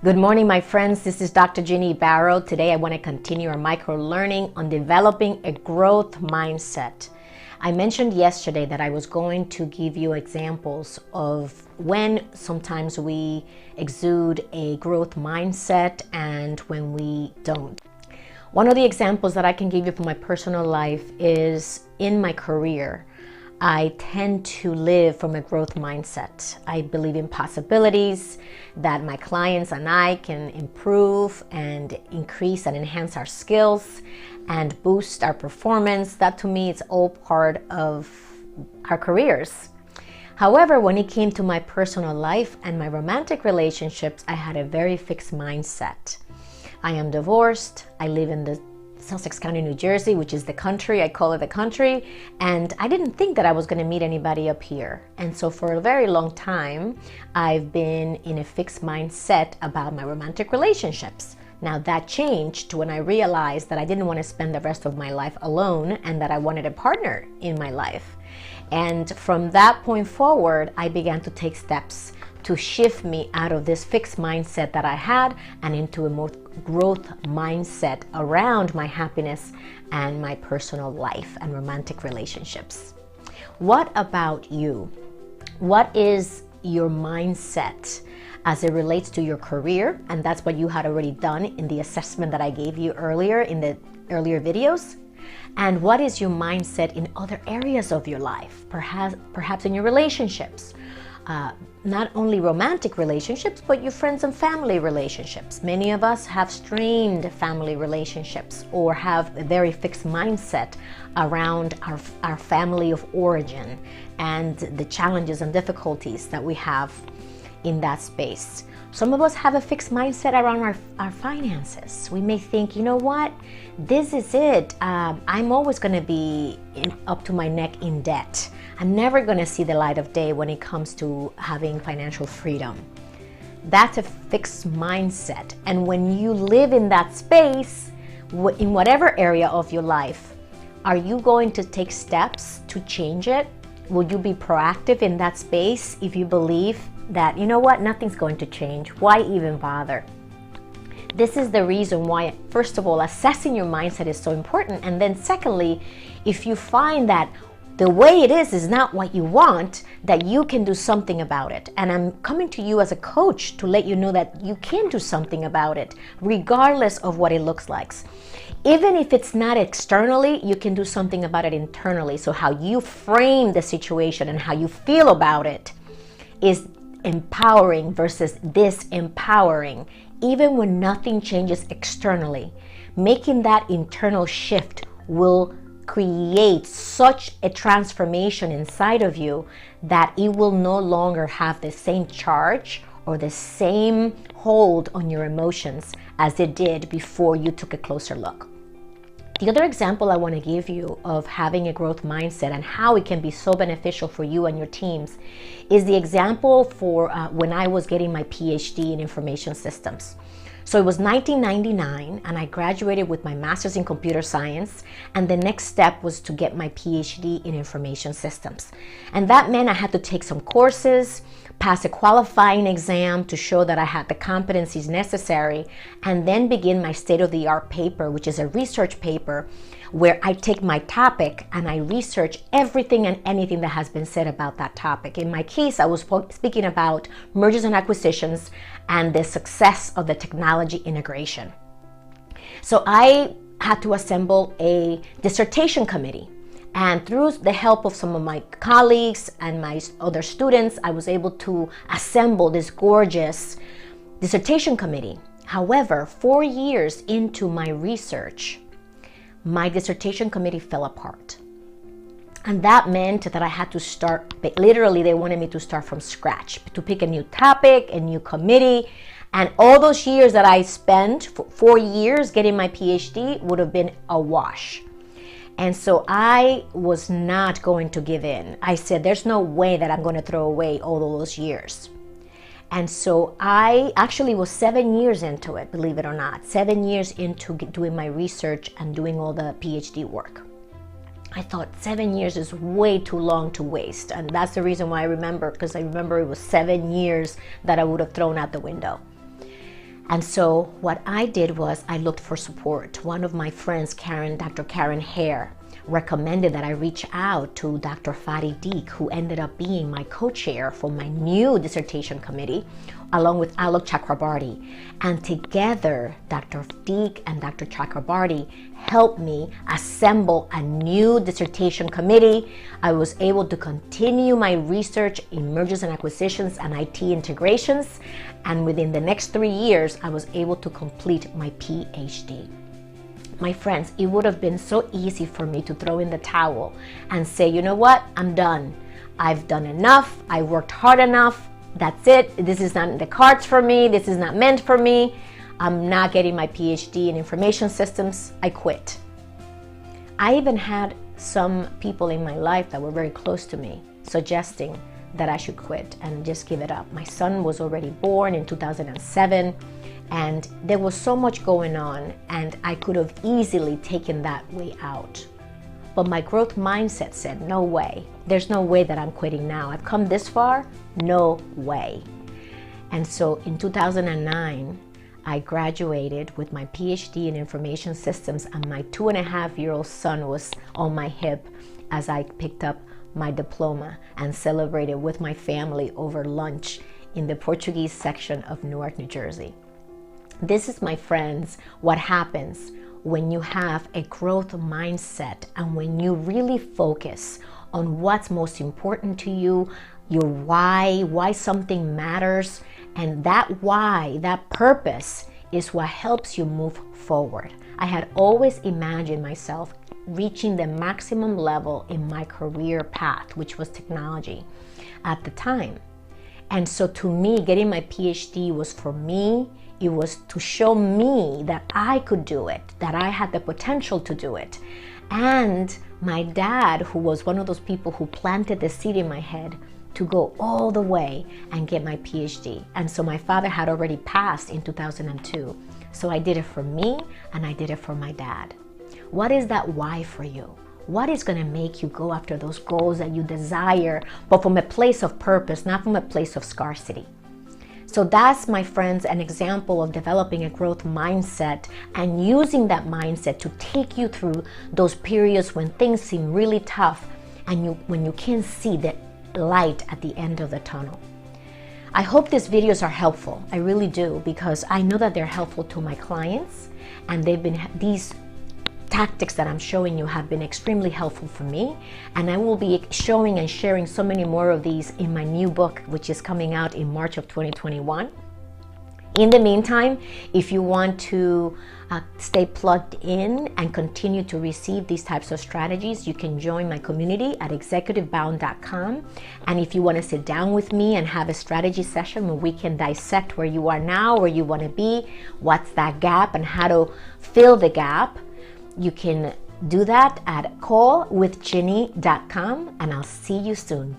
Good morning, my friends. This is Dr. Ginny Barrow. Today I want to continue our micro-learning on developing a growth mindset. I mentioned yesterday that I was going to give you examples of when sometimes we exude a growth mindset and when we don't. One of the examples that I can give you from my personal life is in my career. I tend to live from a growth mindset. I believe in possibilities, that my clients and I can improve and increase and enhance our skills and boost our performance. That to me is all part of our careers. However, when it came to my personal life and my romantic relationships, I had a very fixed mindset. I am divorced. I live in the Sussex County, New Jersey, which is the country. I call it the country. And I didn't think that I was going to meet anybody up here. And so for a very long time, I've been in a fixed mindset about my romantic relationships. Now that changed when I realized that I didn't want to spend the rest of my life alone and that I wanted a partner in my life. And from that point forward, I began to take steps to shift me out of this fixed mindset that I had and into a more growth mindset around my happiness and my personal life and romantic relationships. What about you? What is your mindset as it relates to your career? And that's what you had already done in the assessment that I gave you earlier in the earlier videos. And what is your mindset in other areas of your life? Perhaps in your relationships. Not only romantic relationships, but your friends and family relationships. Many of us have strained family relationships or have a very fixed mindset around our family of origin and the challenges and difficulties that we have in that space. Some of us have a fixed mindset around our finances. We may think, you know what, this is it. I'm always going to be up to my neck in debt. I'm never going to see the light of day when it comes to having financial freedom. That's a fixed mindset. And when you live in that space, in whatever area of your life, are you going to take steps to change it? Will you be proactive in that space if you believe that, you know what, nothing's going to change? Why even bother? This is the reason why, first of all, assessing your mindset is so important. And then secondly, if you find that the way it is not what you want, that you can do something about it. And I'm coming to you as a coach to let you know that you can do something about it, regardless of what it looks like. Even if it's not externally, you can do something about it internally. So how you frame the situation and how you feel about it is empowering versus disempowering. Even when nothing changes externally, making that internal shift will create such a transformation inside of you that it will no longer have the same charge or the same hold on your emotions as it did before you took a closer look. The other example I want to give you of having a growth mindset and how it can be so beneficial for you and your teams is the example for when I was getting my PhD in information systems. So it was 1999 and I graduated with my master's in computer science, and the next step was to get my PhD in information systems. And that meant I had to take some courses, pass a qualifying exam to show that I had the competencies necessary, and then begin my state-of-the-art paper, which is a research paper where I take my topic and I research everything and anything that has been said about that topic. In my case, I was speaking about mergers and acquisitions and the success of the technology integration. So I had to assemble a dissertation committee. And through the help of some of my colleagues and my other students, I was able to assemble this gorgeous dissertation committee. However, 4 years into my research, my dissertation committee fell apart. And that meant that I had to start, literally they wanted me to start from scratch, to pick a new topic, a new committee. And all those years that I spent, 4 years getting my PhD, would have been a wash. And so I was not going to give in. I said, there's no way that I'm going to throw away all of those years. And so I actually was 7 years into it, believe it or not, 7 years into doing my research and doing all the PhD work. I thought 7 years is way too long to waste. And that's the reason why I remember, because I remember it was 7 years that I would have thrown out the window. And so what I did was I looked for support. One of my friends, Dr. Karen Hare, recommended that I reach out to Dr. Fadi Deek, who ended up being my co-chair for my new dissertation committee, along with Alok Chakrabarty. And together, Dr. Deek and Dr. Chakrabarty helped me assemble a new dissertation committee. I was able to continue my research in mergers and acquisitions and IT integrations. And within the next 3 years, I was able to complete my PhD. My friends, it would have been so easy for me to throw in the towel and say, you know what, I'm done. I've done enough. I worked hard enough. That's it. This is not in the cards for me. This is not meant for me. I'm not getting my PhD in information systems. I quit. I even had some people in my life that were very close to me suggesting that I should quit and just give it up. My son was already born in 2007. And there was so much going on, and I could have easily taken that way out. But my growth mindset said, no way. There's no way that I'm quitting now. I've come this far, no way. And so in 2009, I graduated with my PhD in information systems, and my 2.5-year-old son was on my hip as I picked up my diploma and celebrated with my family over lunch in the Portuguese section of Newark, New Jersey. This is, my friends, what happens when you have a growth mindset and when you really focus on what's most important to you, your why something matters, and that why, that purpose is what helps you move forward. I had always imagined myself reaching the maximum level in my career path, which was technology at the time. And so to me, getting my PhD was for me. It was to show me that I could do it, that I had the potential to do it. And my dad, who was one of those people who planted the seed in my head to go all the way and get my PhD. And so my father had already passed in 2002. So I did it for me and I did it for my dad. What is that why for you? What is going to make you go after those goals that you desire, but from a place of purpose, not from a place of scarcity? So that's, my friends, an example of developing a growth mindset and using that mindset to take you through those periods when things seem really tough and when you can't see the light at the end of the tunnel. I hope these videos are helpful. I really do, because I know that they're helpful to my clients, and these tactics that I'm showing you have been extremely helpful for me, and I will be showing and sharing so many more of these in my new book, which is coming out in March of 2021. In the meantime, if you want to stay plugged in and continue to receive these types of strategies, you can join my community at executivebound.com. And if you want to sit down with me and have a strategy session where we can dissect where you are now, where you want to be, what's that gap, and how to fill the gap, you can do that at callwithginny.com, and I'll see you soon.